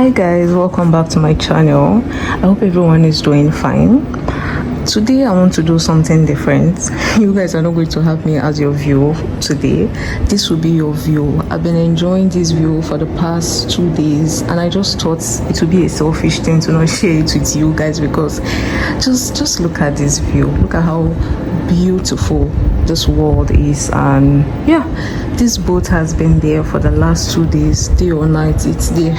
Hi guys, welcome back to my channel. I hope everyone is doing fine. Today I want to do something different. You guys are not going to have me as your view today. This will be your view. I've been enjoying this view for the past 2 days, and I just thought it would be a selfish thing to not share it with you guys, because just look at this view. Look at how beautiful this world is. And yeah, this boat has been there for the last 2 days, day or night. It's there.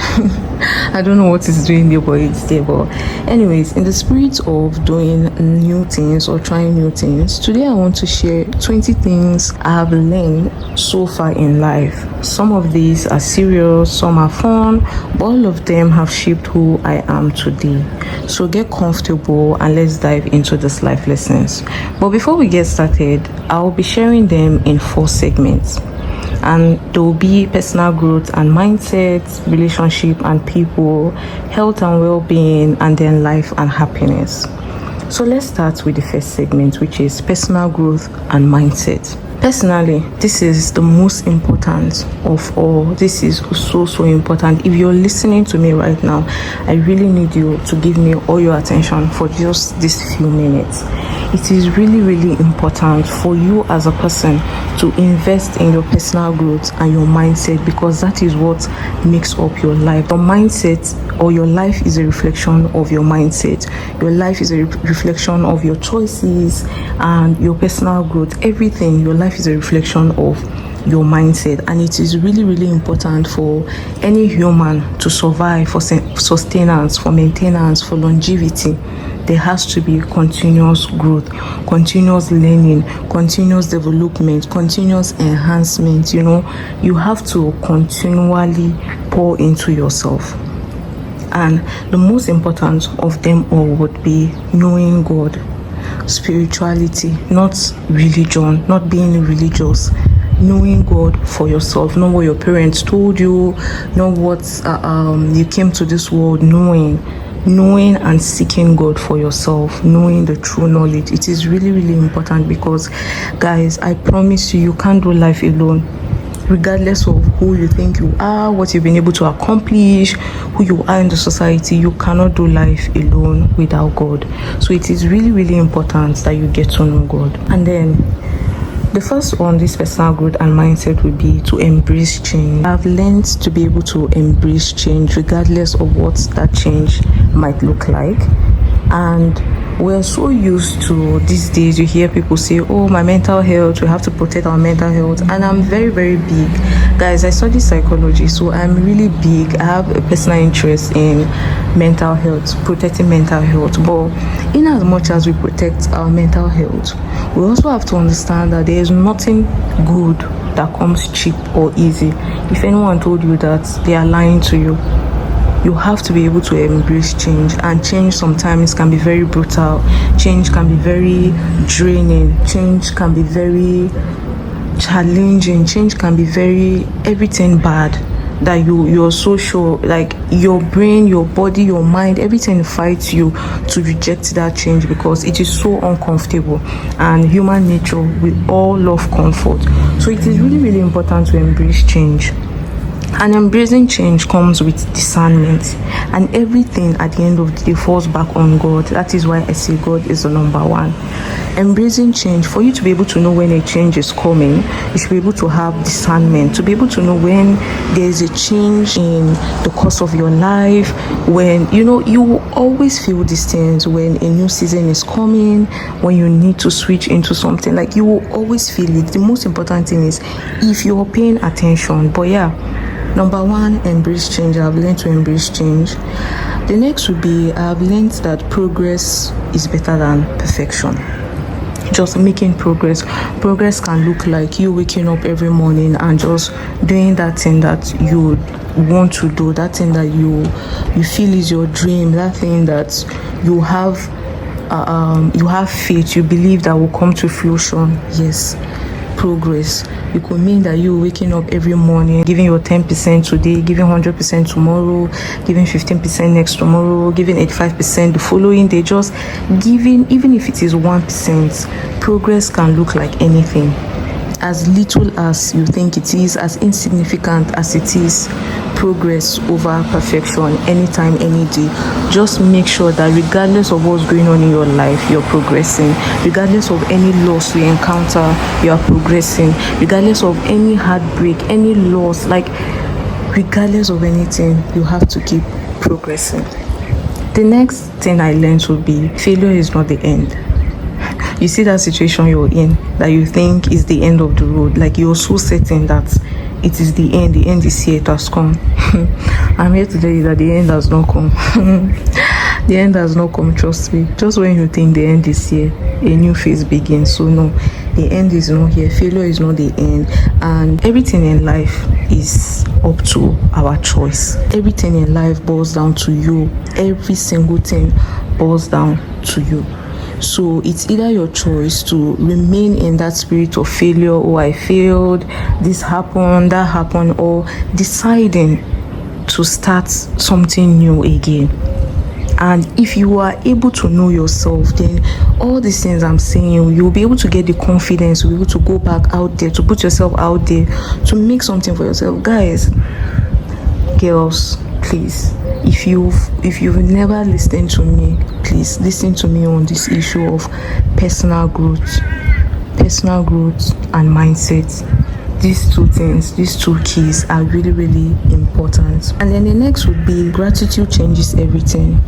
I don't know what it's doing there, but it's there. But anyways, in the spirit of doing new things or trying new things, today I want to share 20 things I have learned so far in life. Some of these are serious, some are fun, but all of them have shaped who I am today. So get comfortable and let's dive into this life lessons. But before we get started, I'll be sharing them in 4 segments. And there will be personal growth and mindset, relationship and people, health and well-being, and then life and happiness. So let's start with the first segment, which is personal growth and mindset. Personally, this is the most important of all. This is so important. If you're listening to me right now, I really need you to give me all your attention for just these few minutes. It is really important for you as a person to invest in your personal growth and your mindset, because that is what makes up your life. Your mindset or your life is a reflection of your mindset. Your life is a reflection of your choices and your personal growth. Everything, your life is a reflection of your mindset, and it is really important for any human to survive, for sustenance, for maintenance, for longevity. There has to be continuous growth, continuous learning, continuous development, continuous enhancement. You have to continually pour into yourself. And the most important of them all would be knowing God, spirituality, not religion, not being religious. Knowing God for yourself, not what your parents told you, not what you came to this world knowing and seeking God for yourself, knowing the true knowledge. It is really important, because guys, I promise you can't do life alone. Regardless of who you think you are, what you've been able to accomplish, who you are in the society, you cannot do life alone without God. So it is really important that you get to know God. And then the first one, this personal growth and mindset, would be to embrace change. I've learned to be able to embrace change regardless of what that change might look like. And we're so used to these days, you hear people say, oh, my mental health, we have to protect our mental health. And I'm very big. Guys, I study psychology, so I'm really big. I have a personal interest in mental health, protecting mental health. But in as much as we protect our mental health, we also have to understand that there is nothing good that comes cheap or easy. If anyone told you that, they are lying to you. You have to be able to embrace change, and change sometimes can be very brutal. Change can be very draining. Change can be very challenging. Change can be very everything bad that you're so sure, like your brain, your body, your mind, everything fights you to reject that change, because it is so uncomfortable. And human nature, we all love comfort. So it is really important to embrace change. And embracing change comes with discernment, and everything at the end of the day falls back on God. That is why I say God is the number one. Embracing change, for you to be able to know when a change is coming, you should be able to have discernment, to be able to know when there is a change in the course of your life. When you will always feel these things when a new season is coming, when you need to switch into something, like you will always feel it. The most important thing is if you're paying attention. But yeah, number one, embrace change. I've learned to embrace change. The next would be, I've learned that progress is better than perfection. Just making progress. Progress can look like you waking up every morning and just doing that thing that you want to do, that thing that you feel is your dream, that thing that you have faith, you believe that will come to fruition. Yes, progress. It could mean that you waking up every morning, giving your 10% today, giving 100% tomorrow, giving 15% next tomorrow, giving 85% the following day, just giving, even if it is 1%. Progress can look like anything. As little as you think it is, as insignificant as it is, progress over perfection anytime, any day. Just make sure that regardless of what's going on in your life, you're progressing. Regardless of any loss you encounter, you are progressing. Regardless of any heartbreak, any loss, like regardless of anything, you have to keep progressing. The next thing I learned would be failure is not the end. You see that situation you're in that you think is the end of the road, like you're so certain that it is the end is here, it has come. I'm here to tell you that the end has not come. The end has not come, trust me. Just when you think the end is here, a new phase begins. So no, the end is not here. Failure is not the end. And everything in life is up to our choice. Everything in life boils down to you. Every single thing boils down to you. So it's either your choice to remain in that spirit of failure, oh, I failed, this happened, that happened, or deciding to start something new again. And if you are able to know yourself, then all these things I'm saying, you'll be able to get the confidence, you'll be able to go back out there, to put yourself out there, to make something for yourself. Guys, girls, please, if you've never listened to me, please listen to me on this issue of personal growth and mindset. These two things, these two keys are really, really important. And then the next would be gratitude changes everything.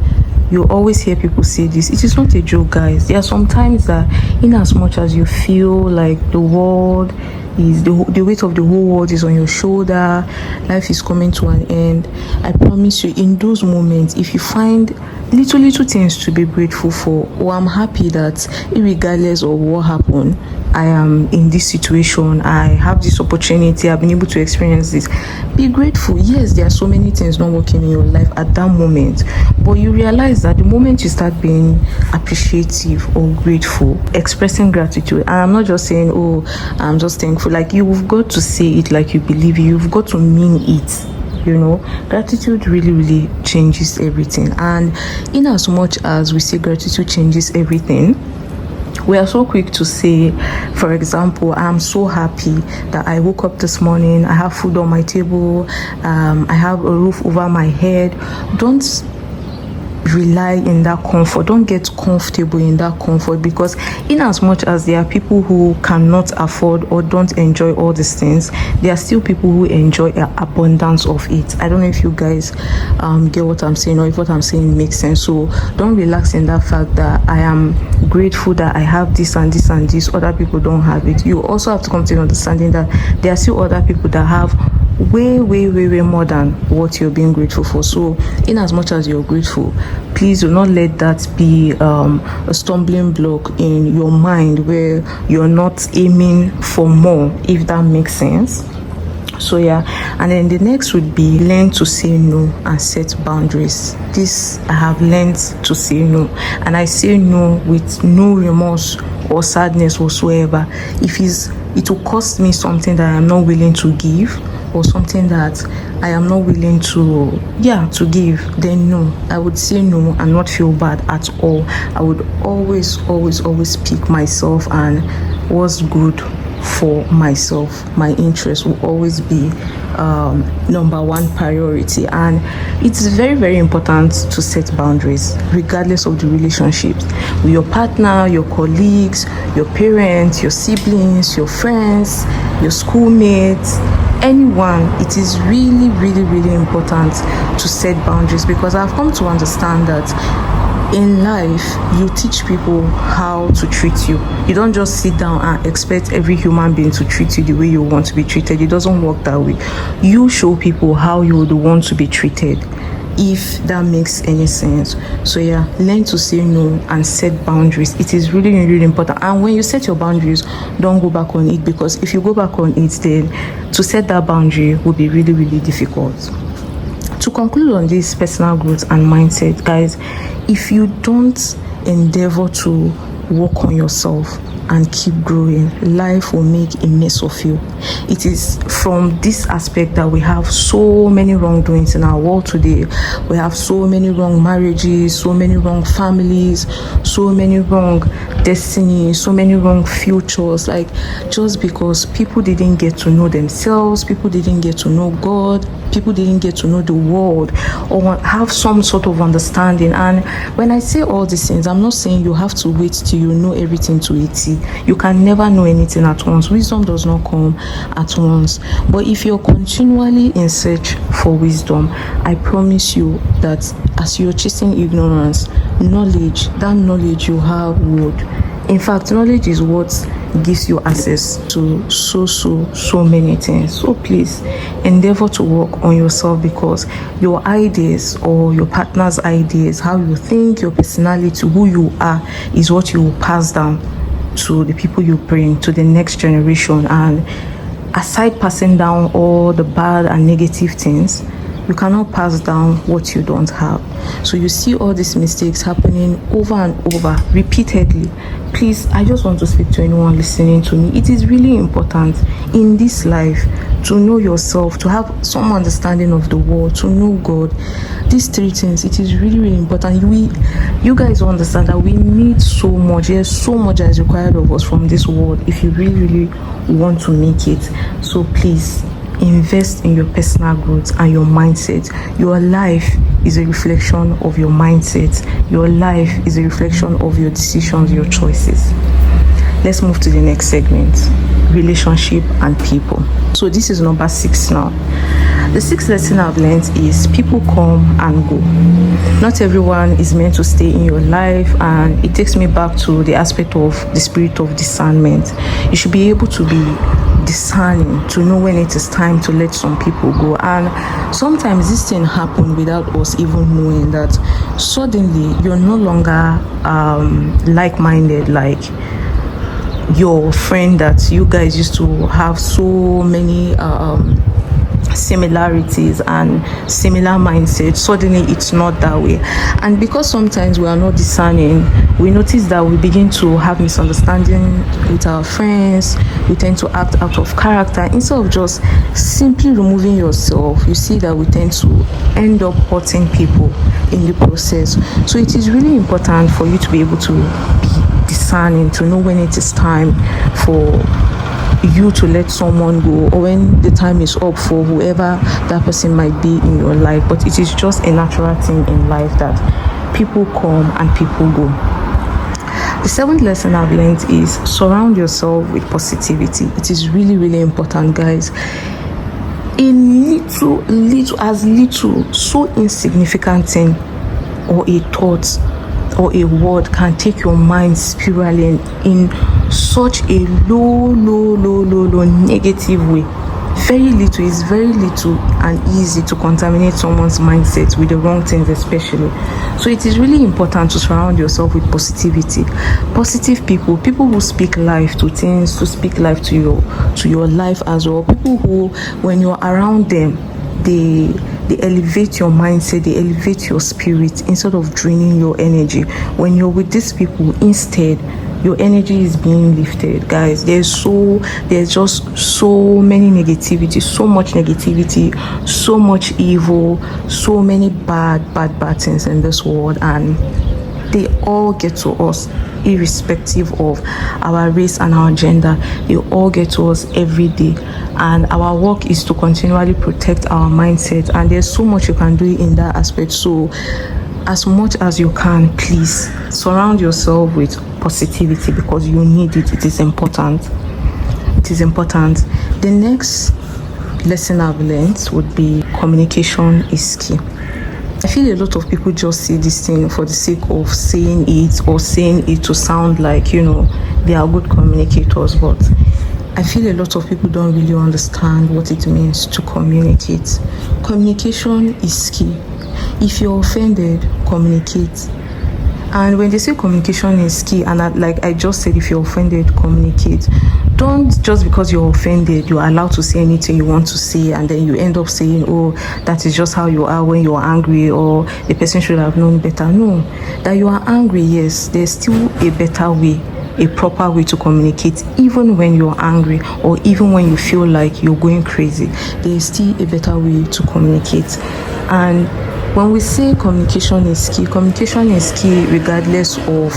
You always hear people say this. It is not a joke, guys. There are some times that in as much as you feel like the world is the weight of the whole world is on your shoulder, life is coming to an end, I promise you, in those moments, if you find little things to be grateful for, or I'm happy that regardless of what happened, I am in this situation, I have this opportunity, I've been able to experience this. Be grateful. Yes, there are so many things not working in your life at that moment, but you realize that the moment you start being appreciative or grateful, expressing gratitude, and I'm not just saying, oh, I'm just thankful, like you've got to say it like you believe it, you've got to mean it. You know, gratitude really changes everything. And in as much as we say gratitude changes everything, we are so quick to say, for example, I'm so happy that I woke up this morning, I have food on my table, I have a roof over my head. Don't rely in that comfort. Don't get comfortable in that comfort, because in as much as there are people who cannot afford or don't enjoy all these things, there are still people who enjoy abundance of it. I don't know if you guys get what I'm saying, or if what I'm saying makes sense. So don't relax in that fact that I am grateful that I have this and this and this, other people don't have it. You also have to come to the understanding that there are still other people that have way more than what you're being grateful for. So in as much as you're grateful, please do not let that be a stumbling block in your mind where you're not aiming for more, if that makes sense. So yeah, and then the next would be learn to say no and set boundaries. This I have learned to say no, and I say no with no remorse or sadness whatsoever. If it will cost me something that I am not willing to give, or something that I am not willing to give, then no, I would say no and not feel bad at all. I would always pick myself, and what's good for myself, my interest will always be number one priority. And it's very important to set boundaries regardless of the relationships with your partner, your colleagues, your parents, your siblings, your friends, your schoolmates, anyone. It is really important to set boundaries, because I've come to understand that in life, you teach people how to treat you. You don't just sit down and expect every human being to treat you the way you want to be treated. It doesn't work that way. You show people how you would want to be treated, if that makes any sense. So yeah, learn to say no and set boundaries. It is really important. And when you set your boundaries, don't go back on it, because if you go back on it, then to set that boundary will be really difficult. To conclude on this personal growth and mindset, guys, if you don't endeavor to work on yourself and keep growing. Life will make a mess of you. It is from this aspect that we have so many wrongdoings in our world today. We have so many wrong marriages, so many wrong families, so many wrong destinies, so many wrong futures. Like, just because people didn't get to know themselves, people didn't get to know God, people didn't get to know the world or have some sort of understanding. And when I say all these things, I'm not saying you have to wait till you know everything to it. You can never know anything at once. Wisdom does not come at once. But if you're continually in search for wisdom, I promise you that as you're chasing ignorance, knowledge, that knowledge you have would, in fact, knowledge is what gives you access to so many things. So please endeavor to work on yourself, because your ideas or your partner's ideas, how you think, your personality, who you are, is what you will pass down to the people you bring, to the next generation. And aside passing down all the bad and negative things, you cannot pass down what you don't have. So you see all these mistakes happening over and over repeatedly. Please, I just want to speak to anyone listening to me. It is really important in this life to know yourself, to have some understanding of the world, to know God. These three things, it is really important. You guys understand that we need so much. There's so much that is required of us from this world if you really want to make it. So please, invest in your personal growth and your mindset. Your life is a reflection of your mindset. Your life is a reflection of your decisions, your choices. Let's move to the next segment: relationship and people. So this is number 6 now. The sixth lesson I've learned is people come and go. Not everyone is meant to stay in your life, and it takes me back to the aspect of the spirit of discernment. You should be able to be discerning, to know when it is time to let some people go. And sometimes this thing happen without us even knowing that suddenly you're no longer like-minded, like your friend that you guys used to have so many similarities and similar mindsets. Suddenly it's not that way. And because sometimes we are not discerning, we notice that we begin to have misunderstanding with our friends. We tend to act out of character instead of just simply removing yourself. You see that we tend to end up hurting people in the process. So it is really important for you to be able to be discerning, to know when it is time for you to let someone go, or when the time is up for whoever that person might be in your life. But it is just a natural thing in life that people come and people go. The seventh lesson I've learned is surround yourself with positivity. It is really important, guys. A little so insignificant thing, or a thought or a word, can take your mind spiraling in such a low negative way. Very little is very little and easy to contaminate someone's mindset with the wrong things, especially. So it is really important to surround yourself with positivity, positive people who speak life to things, to speak life to your life as well. People who, when you're around them, they elevate your mindset, they elevate your spirit instead of draining your energy. When you're with these people, instead your energy is being lifted. Guys, there's just so many negativity, so much negativity, so much evil, so many bad things in this world, and they all get to us irrespective of our race and our gender. They all get to us every day, and our work is to continually protect our mindset. And there's so much you can do in that aspect. So as much as you can, please surround yourself with positivity, because you need it. It is important. The next lesson I've learned would be communication is key. I feel a lot of people just say this thing for the sake of saying it, or saying it to sound like, they are good communicators. But I feel a lot of people don't really understand what it means to communicate. Communication is key. If you're offended, communicate. And when they say communication is key, and like I just said, if you're offended, communicate. Don't, just because you're offended, you're allowed to say anything you want to say, and then you end up saying, oh, that is just how you are when you're angry, or the person should have known better. No, that you are angry, yes, there's still a better way a proper way to communicate. Even when you're angry or even when you feel like you're going crazy, there is still a better way to communicate. And when we say communication is key regardless of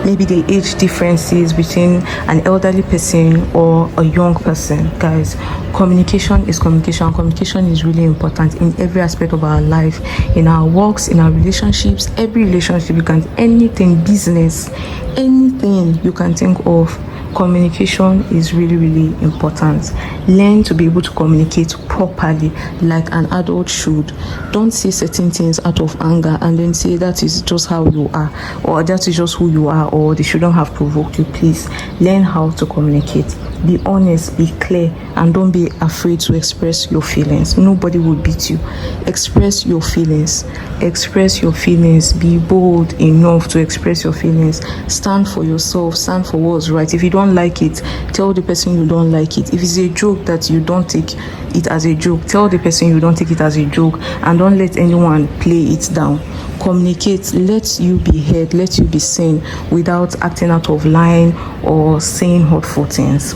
maybe the age differences between an elderly person or a young person. Guys, communication is communication. Communication is really important in every aspect of our life, in our works, in our relationships, every relationship. You can, anything, business, anything you can think of. Communication is really, really important. Learn to be able to communicate properly like an adult should. Don't say certain things out of anger and then say that is just how you are, or that is just who you are, or they shouldn't have provoked you. Please learn how to communicate. Be honest, be clear, and don't be afraid to express your feelings. Nobody will beat you. Express your feelings. Express your feelings. Be bold enough to express your feelings. Stand for yourself. Stand for what's right. If you don't like it, tell the person you don't like it. If it's a joke that you don't take it as a joke, tell the person you don't take it as a joke, and don't let anyone play it down. Communicate. Let you be heard. Let you be seen without acting out of line or saying hurtful things.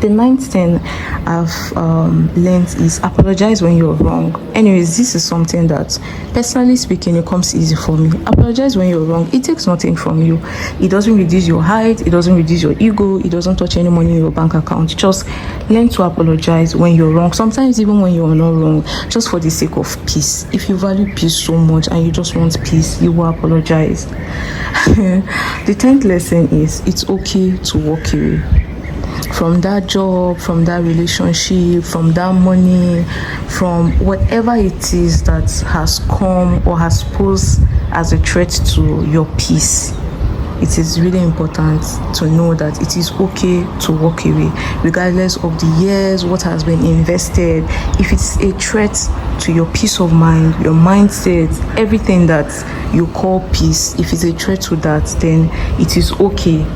The ninth thing I've learned is apologize when you're wrong. Anyways, this is something that, personally speaking, it comes easy for me. Apologize when you're wrong. It takes nothing from you. It doesn't reduce your height. It doesn't reduce your ego. It doesn't touch any money in your bank account. Just learn to apologize when you're wrong. Sometimes even when you're not wrong, just for the sake of peace. If you value peace so much and you just want peace, you will apologize. The 10th lesson is it's okay to walk away from that job, from that relationship, from that money, from whatever it is that has come or has posed as a threat to your peace. It is really important to know that it is okay to walk away, regardless of the years, what has been invested. If it's a threat to your peace of mind, your mindset, everything that you call peace, if it's a threat to that, then it is okay.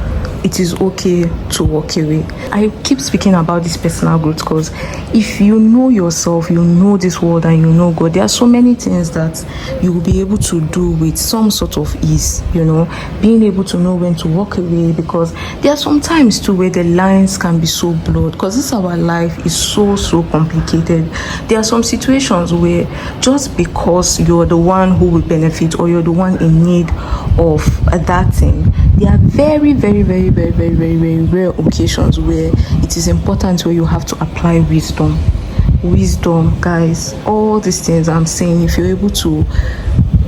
It is okay to walk away. I keep speaking about this personal growth because if you know yourself, you know this world, and you know God, there are so many things that you will be able to do with some sort of ease, being able to know when to walk away, because there are some times too where the lines can be so blurred because this our life is so complicated. There are some situations where just because you're the one who will benefit or you're the one in need of that thing, there are very rare occasions where it is important, where you have to apply wisdom. Guys, all these things I'm saying, if you're able to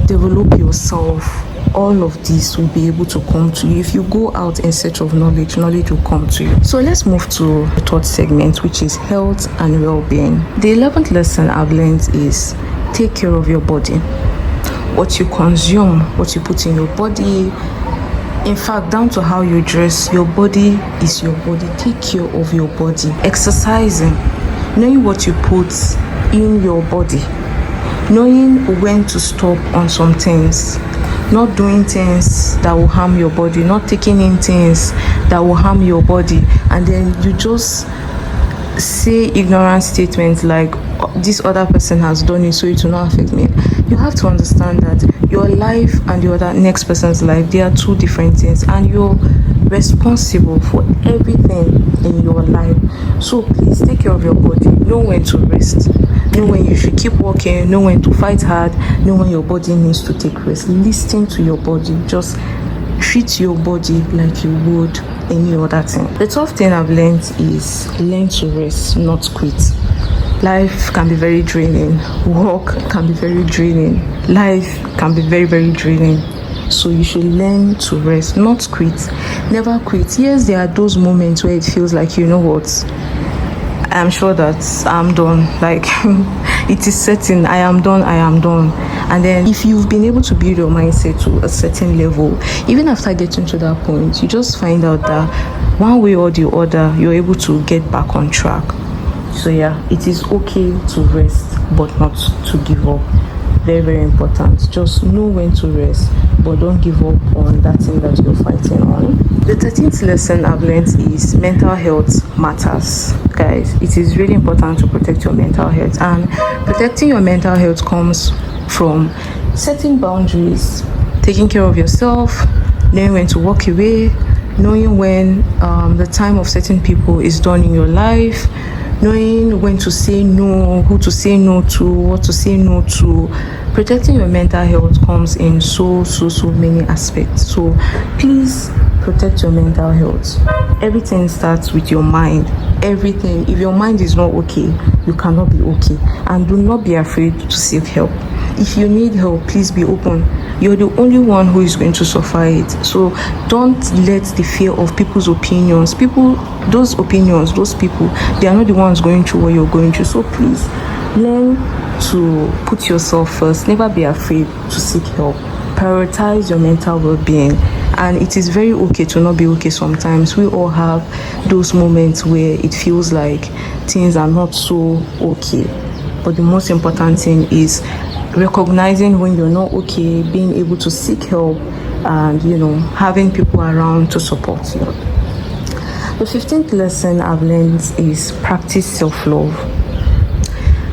develop yourself, all of this will be able to come to you. If you go out in search of knowledge will come to you. So let's move to the third segment, which is health and well-being. The 11th lesson I've learned is take care of your body. What you consume, what you put in your body, in fact, down to how you dress, your body is your body. Take care of your body. Exercising, knowing what you put in your body, knowing when to stop on some things, not doing things that will harm your body, not taking in things that will harm your body, and then you just say ignorant statements like this other person has done it, so it will not affect me. You have to understand that your life and the other next person's life, they are two different things, and you're responsible for everything in your life. So please take care of your body. Know when to rest, know when you should keep working, know when to fight hard, know when your body needs to take rest. Listen to your body. Just treat your body like you would any other thing. The 12th thing I've learned is learn to rest, not quit. Life can be very draining. Work can be very draining. Life can be very draining. So you should learn to rest, not quit. Never quit. Yes, there are those moments where it feels like, you know what, I'm sure that I'm done. Like it is certain, I am done. And then if you've been able to build your mindset to a certain level, even after getting to that point, you just find out that one way or the other, you're able to get back on track. So yeah, it is okay to rest, but not to give up. Very important. Just know when to rest, but don't give up on that thing that you're fighting on. The 13th lesson I've learned is mental health matters. Guys, it is really important to protect your mental health, and protecting your mental health comes from setting boundaries, taking care of yourself, knowing when to walk away, knowing when the time of certain people is done in your life, knowing when to say no, who to say no to, what to say no to. Protecting your mental health comes in so many aspects. So please protect your mental health. Everything starts with your mind. Everything. If your mind is not okay, you cannot be okay. And do not be afraid to seek help. If you need help, please be open. You're the only one who is going to suffer it. So don't let the fear of people's opinions, those opinions, those people, they are not the ones going through what you're going through. So please learn to put yourself first. Never be afraid to seek help. Prioritize your mental well-being. And it is very okay to not be okay sometimes. We all have those moments where it feels like things are not so okay. But the most important thing is recognizing when you're not okay, being able to seek help, and having people around to support you. The 15th lesson I've learned is practice self-love.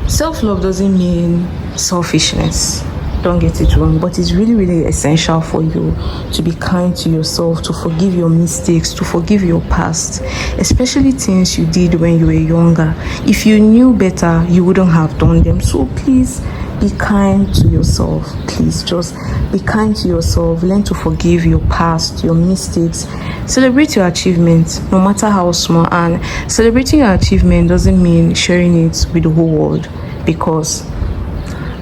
Self-love doesn't mean selfishness, don't get it wrong, but it's really essential for you to be kind to yourself, to forgive your mistakes, to forgive your past, especially things you did when you were younger. If you knew better, you wouldn't have done them. So please be kind to yourself. Please just be kind to yourself. Learn to forgive your past, your mistakes. Celebrate your achievements, no matter how small. And celebrating your achievement doesn't mean sharing it with the whole world, because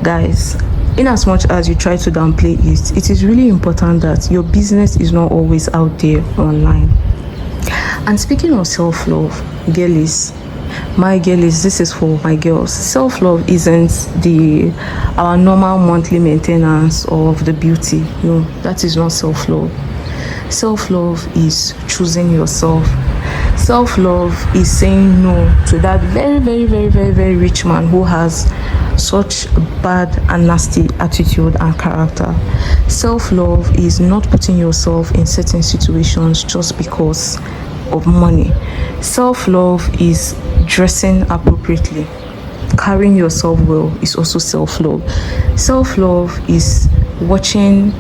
guys, in as much as you try to downplay it, it is really important that your business is not always out there online. And speaking of self-love, girlies, my girlies, this is for my girls. Self-love isn't our normal monthly maintenance of the beauty. No, that is not self-love. Self-love is choosing yourself. Self-love is saying no to that very rich man who has such a bad and nasty attitude and character. Self-love is not putting yourself in certain situations just because of money. Self-love is dressing appropriately. Carrying yourself well is also self-love. Self-love is watching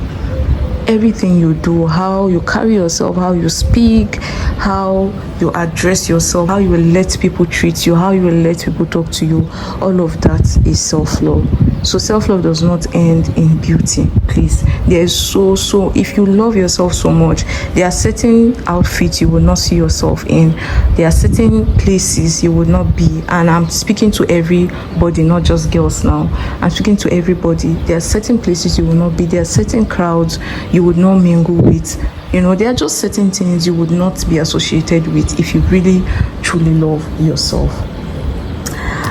everything you do, how you carry yourself, how you speak, how you address yourself, how you will let people treat you, how you will let people talk to you. All of that is self-love. So self-love does not end in beauty. Please, there's so if you love yourself so much, there are certain outfits you will not see yourself in, there are certain places you will not be. And I'm speaking to everybody, not just girls now. I'm speaking to everybody. There are certain places you will not be, there are certain crowds you would not mingle with. There are just certain things you would not be associated with if you really truly love yourself.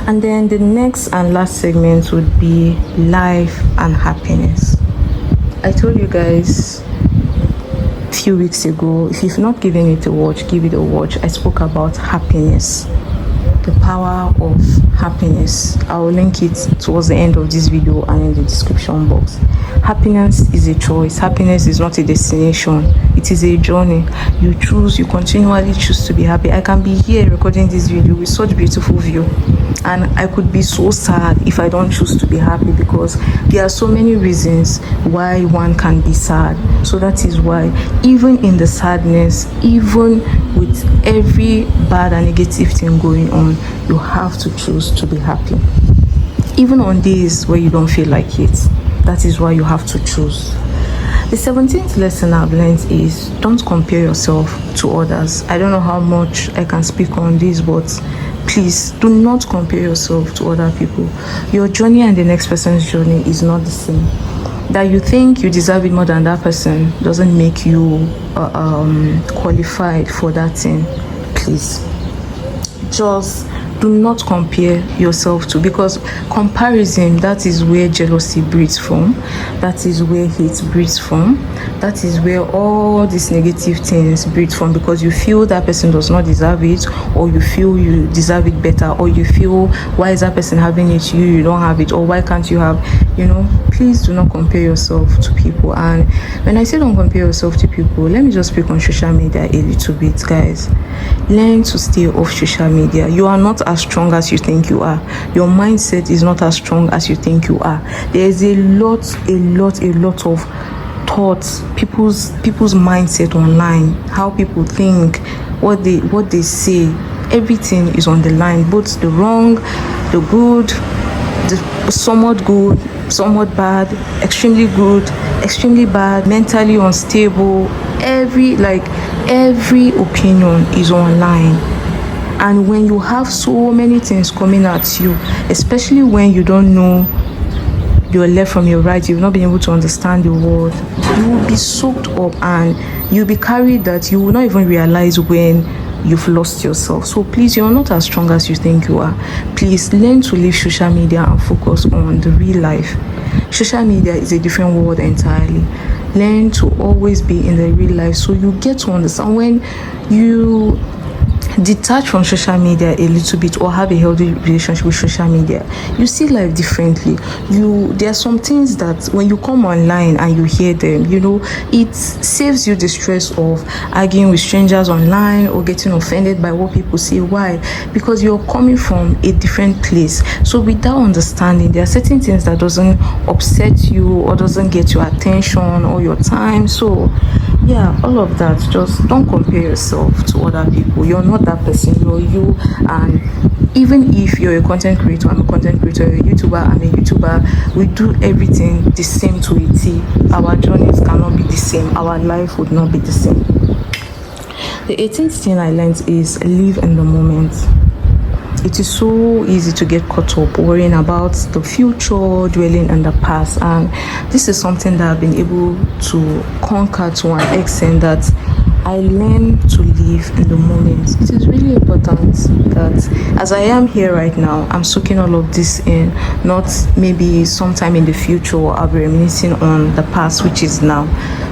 And then the next and last segment would be life and happiness. I told you guys a few weeks ago, if you've not given it a watch, give it a watch. I spoke about happiness, the power of happiness. I will link it towards the end of this video and in the description box. Happiness is a choice. Happiness is not a destination. It is a journey. You continually choose to be happy. I can be here recording this video with such beautiful view, and I could be so sad if I don't choose to be happy, because there are so many reasons why one can be sad. So that is why, even in the sadness, even with every bad and negative thing going on, you have to choose to be happy. Even on days where you don't feel like it, that is why you have to choose. The 17th lesson I've learned is don't compare yourself to others. I don't know how much I can speak on this, but please do not compare yourself to other people. Your journey and the next person's journey is not the same. That you think you deserve it more than that person doesn't make you qualified for that thing. Please, just do not compare yourself to, because comparison, that is where jealousy breeds from, that is where hate breeds from, that is where all these negative things breed from, because you feel that person does not deserve it, or you feel you deserve it better, or you feel, why is that person having it, you don't have it, or why can't you have, please do not compare yourself to people. And when I say don't compare yourself to people, let me just speak on social media a little bit, guys. Learn to stay off social media. You are not as strong as you think you are. Your mindset is not as strong as you think you are. There is a lot of thoughts, people's mindset online, how people think, what they say, everything is on the line, both the wrong, the good, the somewhat good, somewhat bad, extremely good, extremely bad, mentally unstable. Every opinion is online. And when you have so many things coming at you, especially when you don't know your left from your right, you've not been able to understand the world, you will be soaked up and you'll be carried that you will not even realize when you've lost yourself. So please, you're not as strong as you think you are. Please learn to leave social media and focus on the real life. Social media is a different world entirely. Learn to always be in the real life so you get to understand. When you detach from social media a little bit or have a healthy relationship with social media, you see life differently. There are some things that when you come online and you hear them, it saves you the stress of arguing with strangers online or getting offended by what people say. Why? Because you're coming from a different place. So without understanding, there are certain things that doesn't upset you or doesn't get your attention or your time. So yeah, all of that, just don't compare yourself to other people. You're not that person, you're you. And even if you're a content creator, I'm a content creator, you're a YouTuber, I'm a YouTuber, we do everything the same to a T. Our journeys cannot be the same, our life would not be the same. The 18th thing I learned is live in the moment. It is so easy to get caught up worrying about the future, dwelling in the past, and this is something that I've been able to conquer to an extent that I learn to live in the moment. It is really important that as I am here right now, I'm soaking all of this in, not maybe sometime in the future I'll be reminiscing on the past, which is now.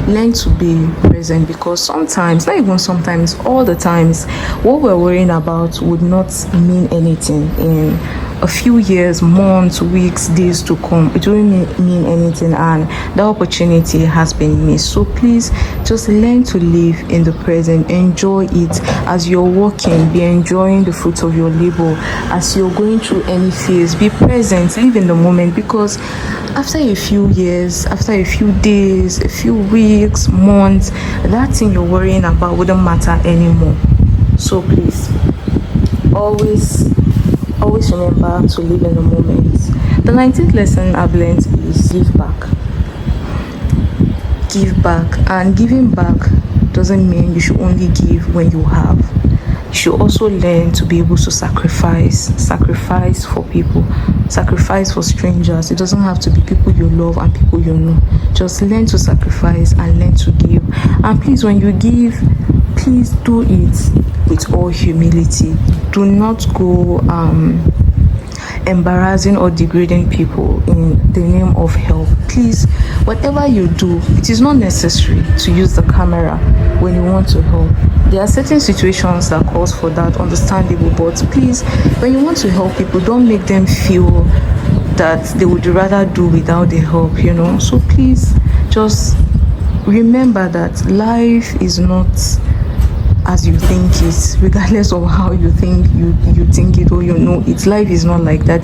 Learn to be present, because sometimes, not even sometimes, all the times, what we're worrying about would not mean anything in a few years, months, weeks, days to come. It won't mean anything, and the opportunity has been missed. So please just learn to live in the present. Enjoy it as you're working. Be enjoying the fruits of your labor. As you're going through any phase, be present, live in the moment, because after a few years, after a few days, a few weeks, months, that thing you're worrying about wouldn't matter anymore. So please, always remember to live in the moment. The 19th lesson I've learned is give back. Give back. And giving back doesn't mean you should only give when you have. You should also learn to be able to sacrifice for people, sacrifice for strangers. It doesn't have to be people you love and people you know. Just learn to sacrifice and learn to give. And please, when you give, please do it with all humility. Do not go embarrassing or degrading people in the name of help. Please, whatever you do, it is not necessary to use the camera when you want to help. There are certain situations that calls for that, understandable, but please, when you want to help people, don't make them feel that they would rather do without the help, So please, just remember that life is not as you think it, regardless of how you think you think it or it. Life is not like that.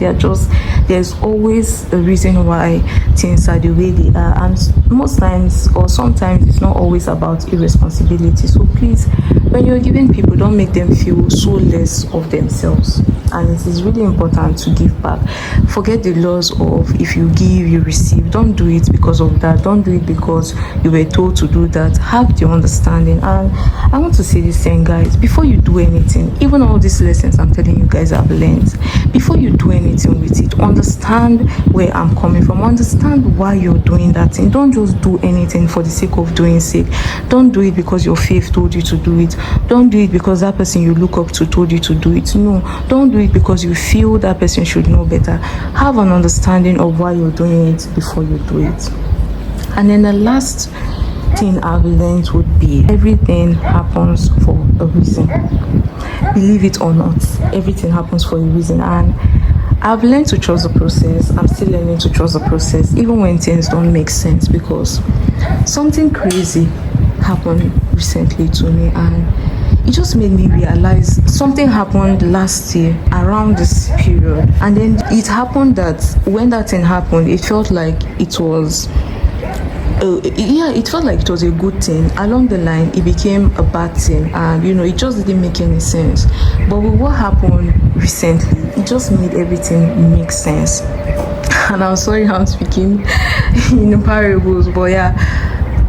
There's always a reason why things are the way they are, and most times or sometimes it's not always about irresponsibility. So please, when you're giving people, don't make them feel so less of themselves. And it is really important to give back. Forget the laws of if you give, you receive. Don't do it because of that. Don't do it because you were told to do that. Have the understanding. And I want to say this thing, guys, before you do anything, even all these lessons I'm telling you guys I've learned, before you do anything with it, understand where I'm coming from. Understand why you're doing that thing. Don't just do anything for the sake of doing sake. Don't do it because your faith told you to do it. Don't do it because that person you look up to told you to do it. No, don't do it because you feel that person should know better. Have an understanding of why you're doing it before you do it. And then the last thing I've learned would be everything happens for a reason. Believe it or not, everything happens for a reason. And I've learned to trust the process. I'm still learning to trust the process, even when things don't make sense, because something crazy happened recently to me, and it just made me realize something happened last year around this period. And then it happened that when that thing happened, it felt like it was Yeah, it felt like it was a good thing. Along the line, it became a bad thing, and it just didn't make any sense. But with what happened recently, it just made everything make sense. And I'm sorry I'm speaking in parables, but yeah,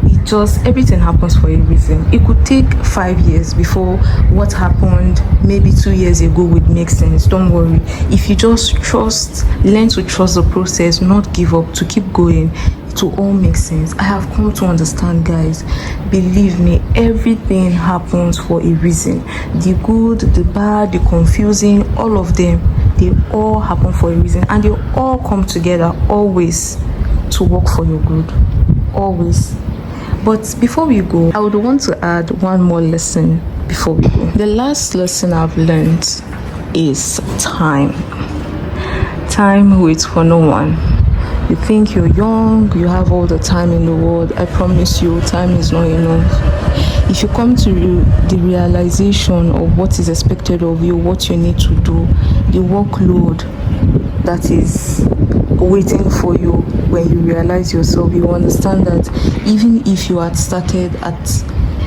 it just everything happens for a reason. It could take 5 years before what happened maybe 2 years ago would make sense. Don't worry. If you just learn to trust the process, not give up, to keep going, to all make sense. I have come to understand, guys. Believe me, everything happens for a reason. The good, the bad, the confusing, all of them, they all happen for a reason, and they all come together always to work for your good. Always. But before we go, I would want to add one more lesson before we go. The last lesson I've learned is time. Time waits for no one. You think you're young, you have all the time in the world. I promise you, time is not enough. If you come to the realization of what is expected of you, what you need to do, the workload that is waiting for you, when you realize yourself, you understand that even if you had started at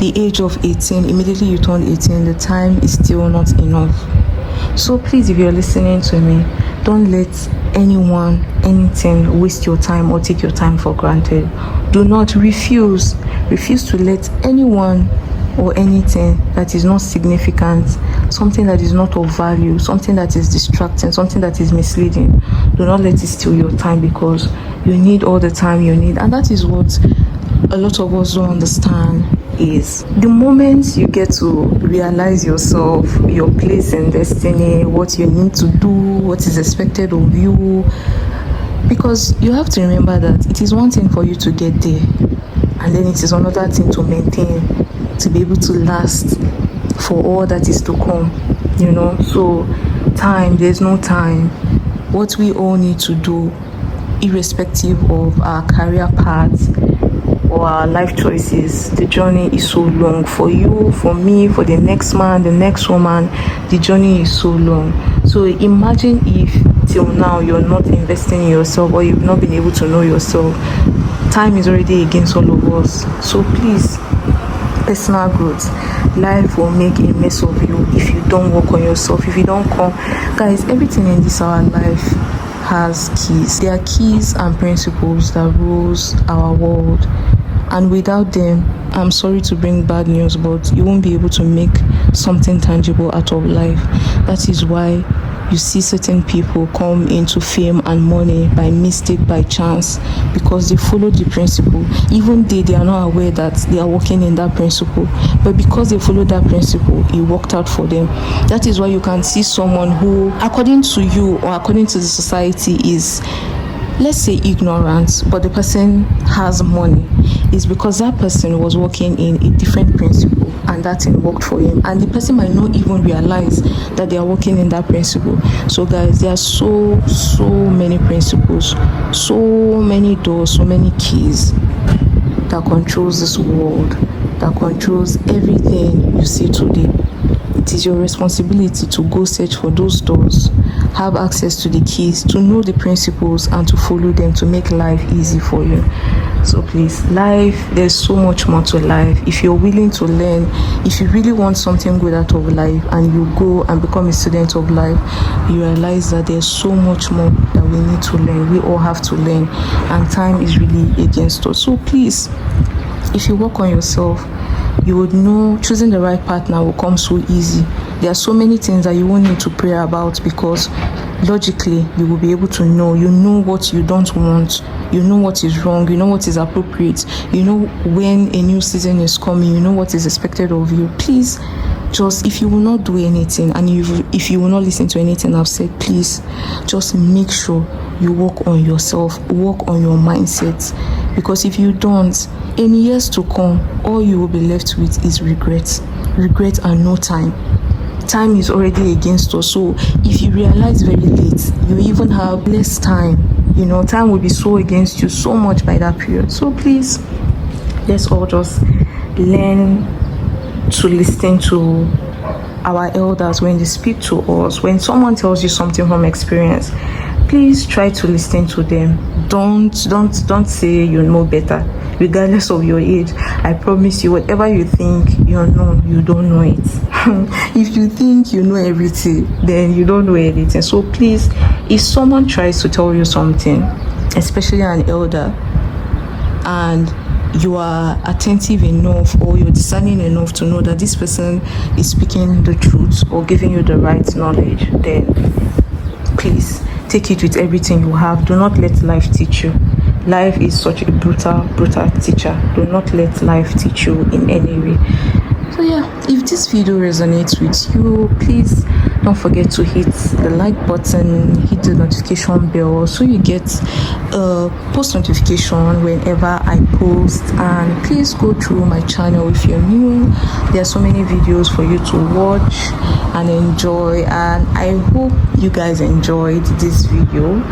the age of 18, immediately you turn 18, the time is still not enough. So please, if you're listening to me, don't let anyone, anything waste your time or take your time for granted. Do not refuse to let anyone or anything that is not significant, something that is not of value, something that is distracting, something that is misleading, do not let it steal your time, because you need all the time you need. And that is what a lot of us don't understand, is the moment you get to realize yourself, your place in destiny, what you need to do, what is expected of you. Because you have to remember that it is one thing for you to get there, and then it is another thing to maintain, to be able to last for all that is to come, So time, there's no time. What we all need to do, irrespective of our career paths or our life choices, the journey is so long. For you, for me, for the next man, the next woman, the journey is so long. So imagine if till now you're not investing in yourself, or you've not been able to know yourself. Time is already against all of us. So please, personal growth, life will make a mess of you if you don't work on yourself, if you don't come. Guys, everything in this our life has keys. There are keys and principles that rules our world, and without them, I'm sorry to bring bad news, but you won't be able to make something tangible out of life. That is why you see certain people come into fame and money by mistake, by chance, because they follow the principle. Even they are not aware that they are working in that principle, but because they follow that principle, it worked out for them. That is why you can see someone who, according to you or according to the society, is, let's say, ignorant, but the person has money. It's because that person was working in a different principle, and that thing worked for him, and the person might not even realize that they are working in that principle. So guys, there are so many principles, so many doors, so many keys that controls this world, that controls everything you see today. It is your responsibility to go search for those doors, have access to the keys, to know the principles, and to follow them to make life easy for you. So please, life, there's so much more to life. If you're willing to learn, if you really want something good out of life, and you go and become a student of life, you realize that there's so much more that we need to learn. We all have to learn, and time is really against us. So please, if you work on yourself, you would know choosing the right partner will come so easy. There are so many things that you won't need to pray about, because logically you will be able to know. You know what you don't want, you know what is wrong, you know what is appropriate, you know when a new season is coming, you know what is expected of you. Please, just, if you will not do anything, and if you will not listen to anything I've said, please just make sure you work on yourself, work on your mindset, because if you don't, in years to come, all you will be left with is regret and no time. Time is already against us. So if you realize very late, you even have less time. Time will be so against you so much by that period. So please, let's all just learn to listen to our elders when they speak to us. When someone tells you something from experience, please try to listen to them. Don't say you know better. regardless of your age. I promise you, whatever you think you know, you don't know it. If you think you know everything, then you don't know anything. So please, if someone tries to tell you something, especially an elder, and you are attentive enough or you're discerning enough to know that this person is speaking the truth or giving you the right knowledge, then please take it with everything you have. Do not let life teach you. Life is such a brutal teacher. Do not let life teach you in any way. So yeah, if this video resonates with you, please don't forget to hit the like button, hit the notification bell so you get a post notification whenever I post. And please go through my channel if you're new. There are so many videos for you to watch and enjoy, and I hope you guys enjoyed this video.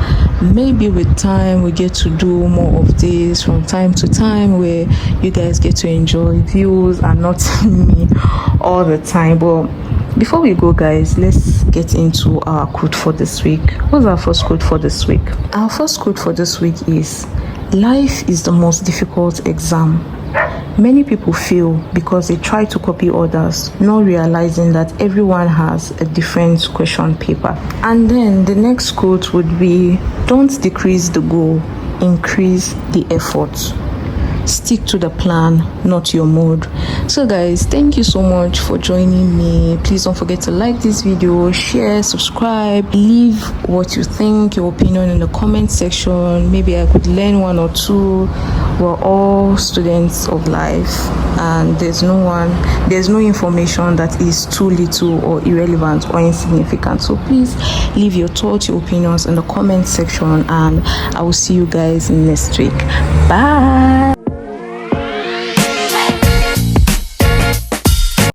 Maybe with time we get to do more of this from time to time, where you guys get to enjoy views and not me all the time. But before we go, guys, let's get into our quote for this week. What's our first quote for this week? Our first quote for this week is, life is the most difficult exam. Many people fail because they try to copy others, not realizing that everyone has a different question paper. And then the next quote would be, don't decrease the goal, increase the effort. Stick to the plan, not your mood. So guys, thank you so much for joining me. Please don't forget to like this video, share, subscribe, leave what you think, your opinion in the comment section. Maybe I could learn one or two. We're all students of life, and there's no information that is too little or irrelevant or insignificant. So please leave your thoughts, your opinions in the comment section, and I will see you guys next week. Bye.